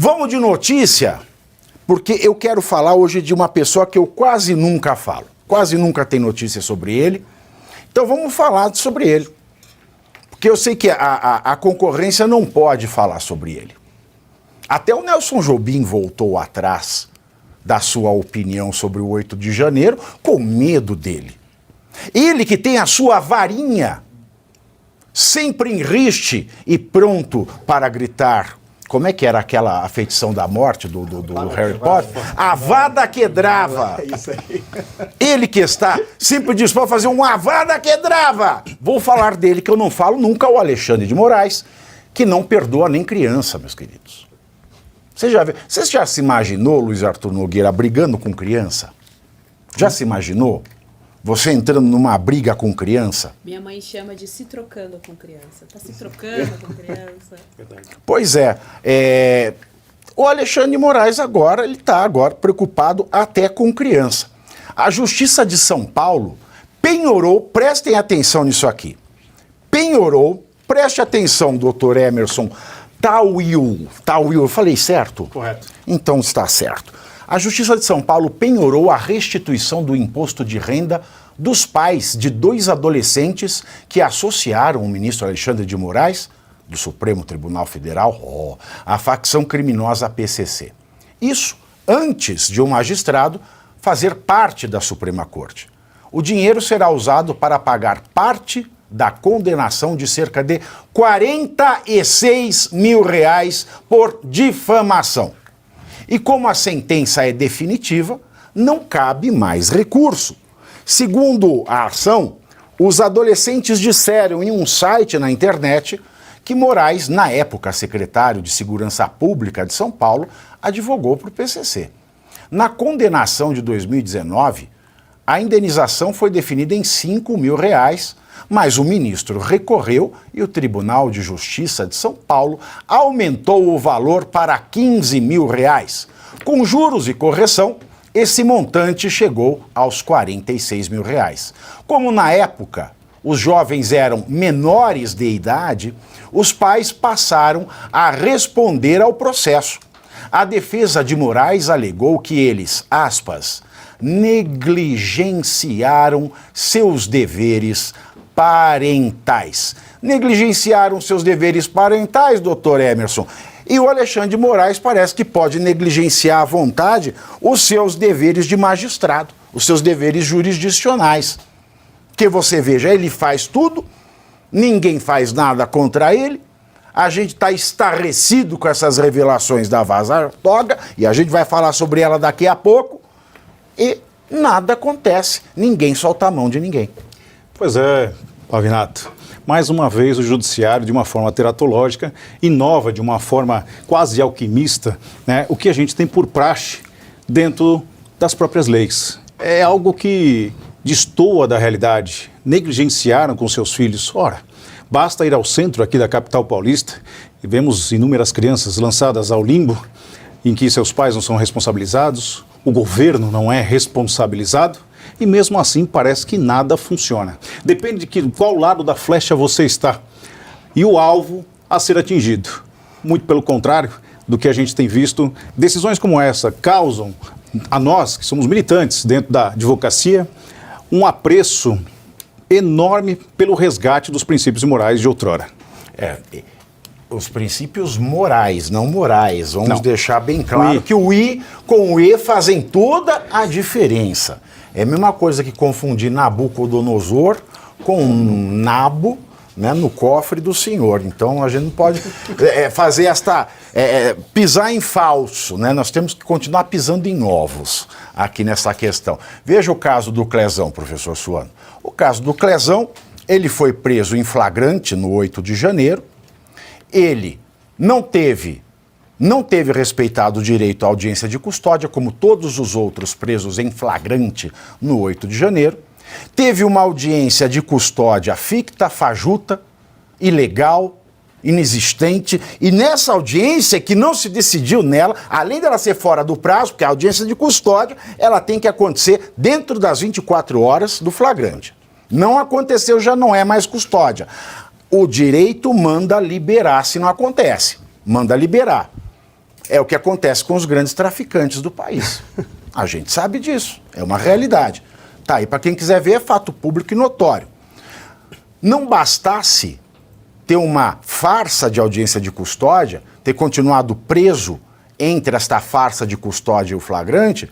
Vamos de notícia, porque eu quero falar hoje de uma pessoa que eu quase nunca falo. Quase nunca tem notícia sobre ele. Então vamos falar sobre ele. Porque eu sei que a concorrência não pode falar sobre ele. Até o Nelson Jobim voltou atrás da sua opinião sobre o 8 de janeiro com medo dele. Ele que tem a sua varinha sempre em riste e pronto para gritar. Como é que era aquela afeição da morte do Harry Potter? Avada Kedavra. É isso aí. Ele que está sempre disposto a fazer um Avada Kedavra. Vou falar dele, que eu não falo nunca, o Alexandre de Moraes, que não perdoa nem criança, meus queridos. Você já se imaginou, Luiz Arthur Nogueira, brigando com criança? Já se imaginou? Você entrando numa briga com criança? Minha mãe chama de se trocando com criança. Tá se trocando com criança. Pois é. O Alexandre de Moraes ele está preocupado até com criança. A Justiça de São Paulo penhorou, prestem atenção nisso aqui, preste atenção, doutor Emerson Tawil, eu falei certo? Correto. Então está certo. A Justiça de São Paulo penhorou a restituição do imposto de renda dos pais de 2 adolescentes que associaram o ministro Alexandre de Moraes, do Supremo Tribunal Federal, à facção criminosa PCC. Isso antes de um magistrado fazer parte da Suprema Corte. O dinheiro será usado para pagar parte da condenação de cerca de 46 mil reais por difamação. E como a sentença é definitiva, não cabe mais recurso. Segundo a ação, os adolescentes disseram em um site na internet que Moraes, na época secretário de Segurança Pública de São Paulo, advogou para o PCC. Na condenação de 2019, a indenização foi definida em 5 mil reais, mas o ministro recorreu e o Tribunal de Justiça de São Paulo aumentou o valor para 15 mil reais. Com juros e correção, esse montante chegou aos 46 mil reais. Como na época os jovens eram menores de idade, os pais passaram a responder ao processo. A defesa de Moraes alegou que eles, aspas, negligenciaram seus deveres parentais. Negligenciaram seus deveres parentais, doutor Emerson. E o Alexandre de Moraes parece que pode negligenciar à vontade os seus deveres de magistrado, os seus deveres jurisdicionais. Que você veja, ele faz tudo, ninguém faz nada contra ele, a gente está estarrecido com essas revelações da Vaza Toga, e a gente vai falar sobre ela daqui a pouco, e nada acontece, ninguém solta a mão de ninguém. Pois é, Pavinato. Mais uma vez o judiciário, de uma forma teratológica, inova de uma forma quase alquimista, né, o que a gente tem por praxe dentro das próprias leis. É algo que destoa da realidade. Negligenciaram com seus filhos. Ora, basta ir ao centro aqui da capital paulista e vemos inúmeras crianças lançadas ao limbo, em que seus pais não são responsabilizados, o governo não é responsabilizado, e mesmo assim parece que nada funciona. Depende de qual lado da flecha você está e o alvo a ser atingido. Muito pelo contrário do que a gente tem visto, decisões como essa causam a nós, que somos militantes dentro da advocacia, um apreço enorme pelo resgate dos princípios morais de outrora. Os princípios morais, não morais. Vamos deixar bem claro que o I com o E fazem toda a diferença. É a mesma coisa que confundir Nabucodonosor com nabo, né, no cofre do Senhor. Então a gente não pode fazer pisar em falso, né? Nós temos que continuar pisando em ovos aqui nessa questão. Veja o caso do Clezão, professor Suano. O caso do Clezão, ele foi preso em flagrante no 8 de janeiro, ele não teve respeitado o direito à audiência de custódia, como todos os outros presos em flagrante no 8 de janeiro. Teve uma audiência de custódia ficta, fajuta, ilegal, inexistente, e nessa audiência que não se decidiu nela, além dela ser fora do prazo, porque a audiência de custódia, ela tem que acontecer dentro das 24 horas do flagrante. Não aconteceu, já não é mais custódia. O direito manda liberar se não acontece, manda liberar. É o que acontece com os grandes traficantes do país. A gente sabe disso, é uma realidade. Tá aí, para quem quiser ver, é fato público e notório. Não bastasse ter uma farsa de audiência de custódia, ter continuado preso entre esta farsa de custódia e o flagrante,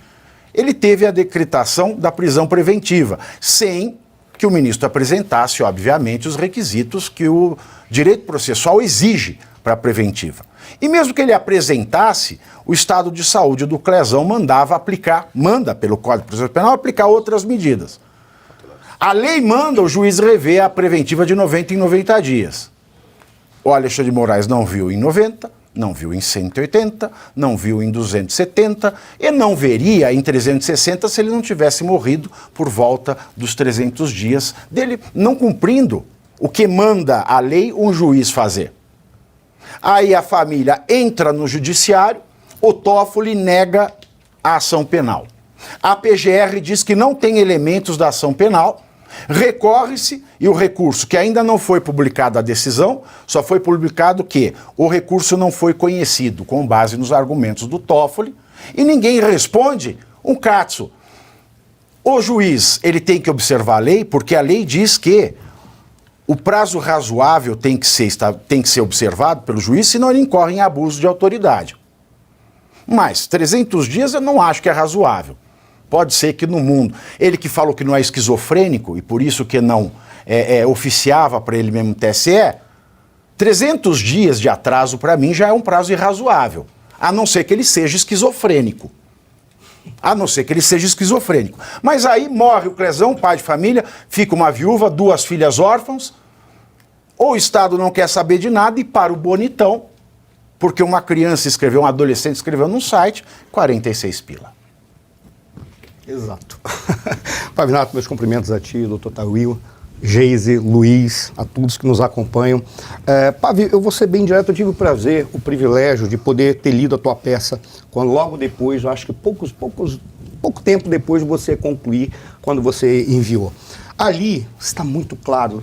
ele teve a decretação da prisão preventiva, sem que o ministro apresentasse, obviamente, os requisitos que o direito processual exige para a preventiva. E mesmo que ele apresentasse, o estado de saúde do Clezão manda pelo Código de Processo Penal aplicar outras medidas. A lei manda o juiz rever a preventiva de 90 em 90 dias. O Alexandre de Moraes não viu em 90, não viu em 180, não viu em 270 e não veria em 360 se ele não tivesse morrido por volta dos 300 dias dele não cumprindo o que manda a lei um juiz fazer. Aí a família entra no judiciário, o Toffoli nega a ação penal. A PGR diz que não tem elementos da ação penal, recorre-se e o recurso, que ainda não foi publicada a decisão, só foi publicado que o recurso não foi conhecido com base nos argumentos do Toffoli e ninguém responde um catso. O juiz, ele tem que observar a lei, porque a lei diz que o prazo razoável tem que ser observado pelo juiz, senão ele incorre em abuso de autoridade. Mas 300 dias eu não acho que é razoável. Pode ser que no mundo, ele que falou que não é esquizofrênico e por isso que não oficiava para ele mesmo TSE, 300 dias de atraso para mim já é um prazo irrazoável, a não ser que ele seja esquizofrênico. A não ser que ele seja esquizofrênico. Mas aí morre o Clezão, pai de família, fica uma viúva, 2 filhas órfãos, ou o Estado não quer saber de nada e para o bonitão, porque uma criança escreveu, um adolescente escreveu num site, 46 pila. Exato. Pavinato, meus cumprimentos a ti, doutor Tawil, Geise, Luiz, a todos que nos acompanham. Pavi, eu vou ser bem direto, eu tive o prazer, o privilégio de poder ter lido a tua peça, quando logo depois, eu acho que pouco tempo depois de você concluir, quando você enviou. Ali está muito claro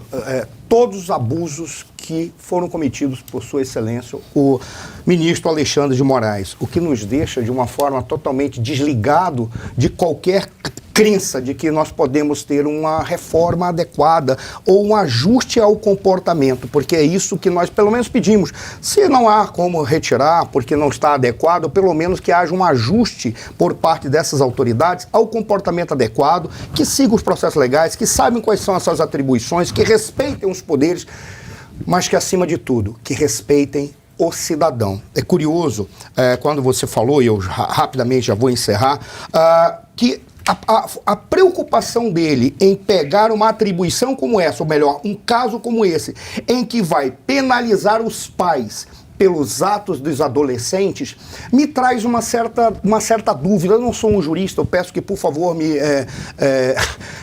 todos os abusos que foram cometidos por Sua Excelência, o ministro Alexandre de Moraes, o que nos deixa de uma forma totalmente desligado de qualquer crença de que nós podemos ter uma reforma adequada ou um ajuste ao comportamento, porque é isso que nós pelo menos pedimos. Se não há como retirar porque não está adequado, pelo menos que haja um ajuste por parte dessas autoridades ao comportamento adequado, que sigam os processos legais, que saibam quais são as suas atribuições, que respeitem os poderes, mas que acima de tudo, que respeitem o cidadão. É curioso, quando você falou, e eu rapidamente já vou encerrar, que a preocupação dele em pegar uma atribuição como essa, ou melhor, um caso como esse, em que vai penalizar os pais pelos atos dos adolescentes, me traz uma certa dúvida. Eu não sou um jurista, eu peço que, por favor,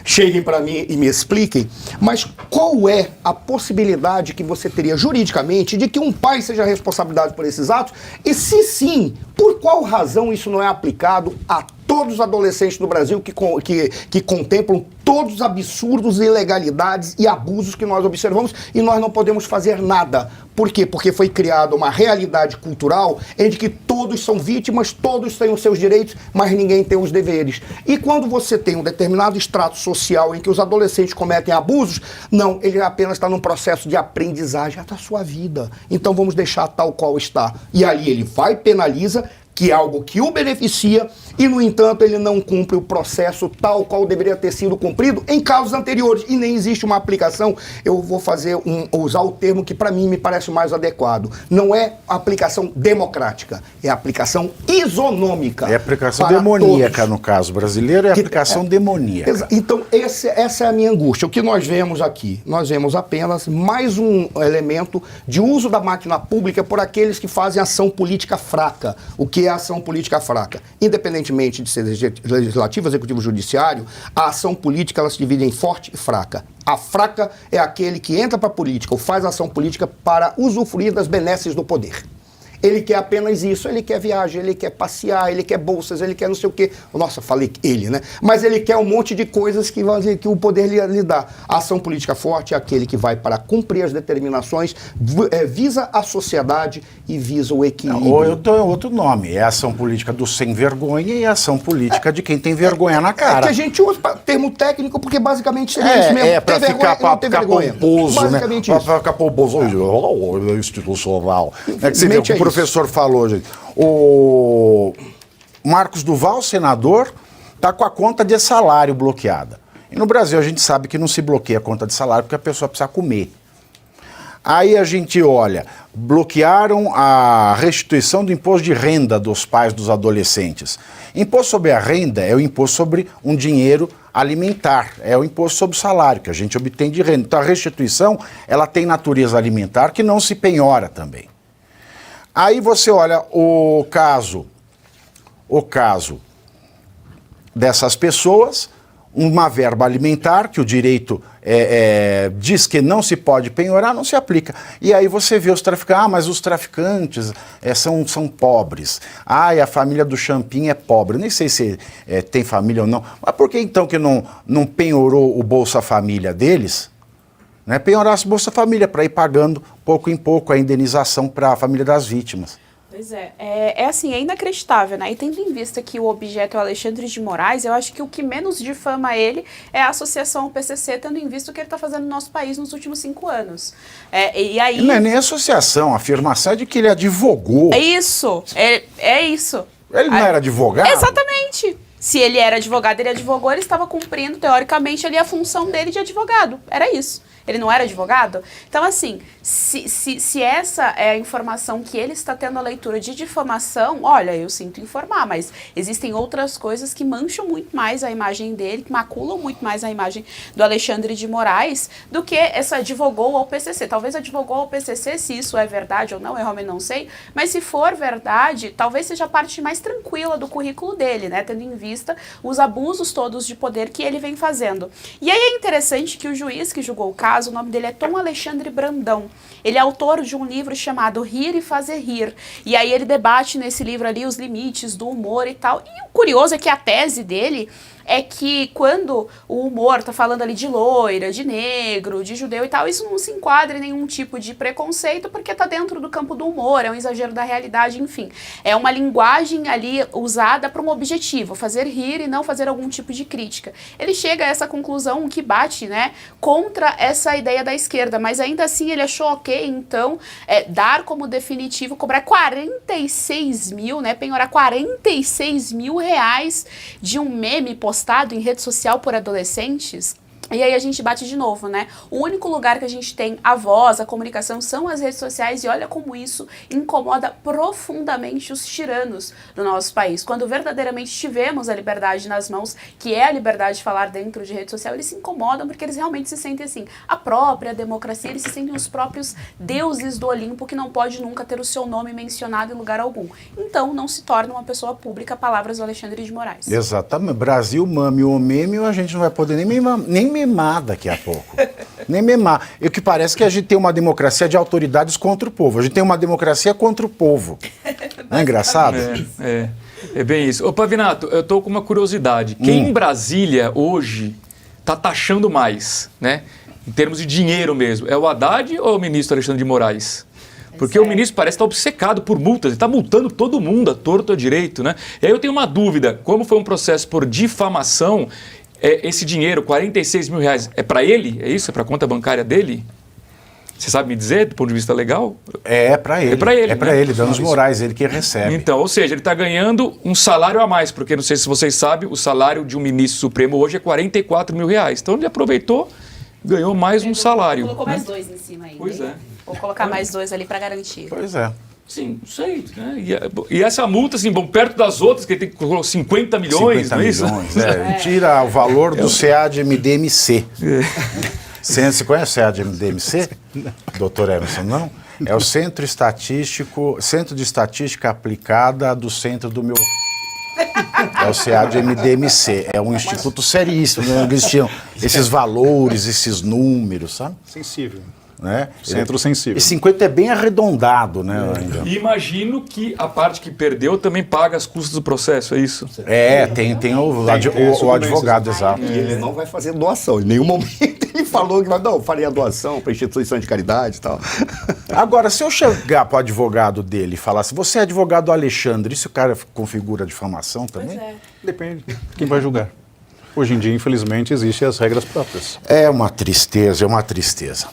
cheguem para mim e me expliquem, mas qual é a possibilidade que você teria juridicamente de que um pai seja responsabilizado por esses atos? E se sim, por qual razão isso não é aplicado a todos os adolescentes do Brasil que contemplam todos os absurdos, ilegalidades e abusos que nós observamos e nós não podemos fazer nada? Por quê? Porque foi criada uma realidade cultural em que todos são vítimas, todos têm os seus direitos, mas ninguém tem os deveres. E quando você tem um determinado extrato social em que os adolescentes cometem abusos, não, ele apenas está num processo de aprendizagem da sua vida. Então vamos deixar tal qual está. E ali ele vai, penaliza, que é algo que o beneficia, e, no entanto, ele não cumpre o processo tal qual deveria ter sido cumprido em casos anteriores, e nem existe uma aplicação. Eu vou usar o termo que, para mim, me parece mais adequado. Não é aplicação democrática, é aplicação isonômica. É aplicação demoníaca, todos. No caso brasileiro, é aplicação demoníaca. Então, essa é a minha angústia. O que nós vemos aqui? Nós vemos apenas mais um elemento de uso da máquina pública por aqueles que fazem ação política fraca. O que é ação política fraca? Independentemente de ser legislativo, executivo, judiciário, a ação política ela se divide em forte e fraca. A fraca é aquele que entra para a política ou faz ação política para usufruir das benesses do poder. Ele quer apenas isso, ele quer viagem, ele quer passear, ele quer bolsas, ele quer não sei o quê. Nossa, falei ele, né? Mas ele quer um monte de coisas que o poder lhe dá. A ação política forte é aquele que vai para cumprir as determinações, visa a sociedade e visa o equilíbrio. Ou eu dou outro nome, é a ação política do sem vergonha e a ação política de quem tem vergonha na cara. É que a gente usa termo técnico porque basicamente seria isso mesmo. Pra ter ficar pomposo, né? Basicamente isso. Pra ficar pomposo, institucional. É que você vê o que o É professor falou, gente. O Marcos Duval, senador, está com a conta de salário bloqueada. E no Brasil a gente sabe que não se bloqueia a conta de salário porque a pessoa precisa comer. Aí a gente olha, bloquearam a restituição do imposto de renda dos pais dos adolescentes. Imposto sobre a renda é o imposto sobre um dinheiro alimentar, é o imposto sobre o salário que a gente obtém de renda. Então a restituição, ela tem natureza alimentar que não se penhora também. Aí você olha o caso dessas pessoas, uma verba alimentar que o direito diz que não se pode penhorar, não se aplica. E aí você vê os traficantes, mas os traficantes são pobres. E a família do Champim é pobre. Nem sei se tem família ou não. Mas por que então que não penhorou o Bolsa Família deles? Né? Penhorasse o Bolsa Família para ir pagando pouco em pouco a indenização para a família das vítimas. Pois é assim, é inacreditável, né? E tendo em vista que o objeto é o Alexandre de Moraes, eu acho que o que menos difama ele é a associação ao PCC, tendo em vista o que ele está fazendo no nosso país nos últimos 5 anos. E aí... Não é nem associação, a afirmação é de que ele advogou. É isso, é isso. Ele não era advogado? Exatamente. Se ele era advogado, ele advogou, ele estava cumprindo, teoricamente, ali a função dele de advogado. Era isso. Ele não era advogado? Então, assim, se essa é a informação que ele está tendo a leitura de difamação, olha, eu sinto informar, mas existem outras coisas que mancham muito mais a imagem dele, que maculam muito mais a imagem do Alexandre de Moraes, do que essa advogou ao PCC. Talvez advogou ao PCC, se isso é verdade ou não, eu realmente não sei, mas se for verdade, talvez seja a parte mais tranquila do currículo dele, né, tendo em vista os abusos todos de poder que ele vem fazendo. E aí é interessante que o juiz que julgou o caso, o nome dele é Tom Alexandre Brandão. Ele é autor de um livro chamado Rir e Fazer Rir. E aí ele debate nesse livro ali os limites do humor e tal. E o curioso é que a tese dele é que quando o humor tá falando ali de loira, de negro, de judeu e tal, isso não se enquadra em nenhum tipo de preconceito, porque tá dentro do campo do humor, é um exagero da realidade, enfim. É uma linguagem ali usada para um objetivo, fazer rir e não fazer algum tipo de crítica. Ele chega a essa conclusão que bate, né, contra essa ideia da esquerda, mas ainda assim ele achou ok, então, dar como definitivo, cobrar 46 mil, né, penhorar 46 mil reais de um meme postado em rede social por adolescentes. E aí a gente bate de novo, né? O único lugar que a gente tem a voz, a comunicação, são as redes sociais, e olha como isso incomoda profundamente os tiranos do nosso país. Quando verdadeiramente tivemos a liberdade nas mãos, que é a liberdade de falar dentro de rede social, eles se incomodam porque eles realmente se sentem assim, a própria democracia, eles se sentem os próprios deuses do Olimpo, que não pode nunca ter o seu nome mencionado em lugar algum. Então não se torna uma pessoa pública, palavras do Alexandre de Moraes. Exatamente. Brasil, mame ou meme, a gente não vai poder nem memar daqui a pouco. Nem memar. E o que parece que a gente tem uma democracia de autoridades contra o povo. A gente tem uma democracia contra o povo. Não é engraçado? É bem isso. Ô, Pavinato, eu tô com uma curiosidade. Quem em Brasília hoje tá taxando mais, né? Em termos de dinheiro mesmo, é o Haddad ou é o ministro Alexandre de Moraes? Porque o ministro parece estar obcecado por multas, ele está multando todo mundo, a torto a direito, né? E aí eu tenho uma dúvida, como foi um processo por difamação, esse dinheiro, 46 mil reais, é para ele? É isso? É para a conta bancária dele? Você sabe me dizer, do ponto de vista legal? É para ele. É para ele, é para né? ele, danos morais, ele que recebe. Então, ou seja, ele está ganhando um salário a mais, porque não sei se vocês sabem, o salário de um ministro supremo hoje é 44 mil reais. Então ele aproveitou, ganhou mais um salário. Colocou né? mais 2 em cima aí. Pois é. Vou colocar mais 2 ali para garantir. Pois é. Sim, não sei. Né? E essa multa, assim, bom, perto das outras, que ele tem que colocar 50 milhões, 50 não é isso? milhões, tira o valor do CAD-MDMC. Você conhece o CAD-MDMC? Doutor Emerson, não? É o Centro de Estatística Aplicada do Centro do meu... É o CAD-MDMC, é um instituto seríssimo, né? Eles tinham esses valores, esses números, sabe? Sensível. né? Centro sensível. E 50 é bem arredondado, né? Ainda. E imagino que a parte que perdeu também paga as custas do processo, é isso? Tem o advogado, exato. E ele não vai fazer doação. Em nenhum momento ele falou que não, faria doação para instituição de caridade e tal. Agora, se eu chegar pro advogado dele e falar assim, você é advogado do Alexandre, isso o cara configura difamação também? Pois é. Depende. Quem vai julgar? Hoje em dia, infelizmente, existem as regras próprias. É uma tristeza, é uma tristeza.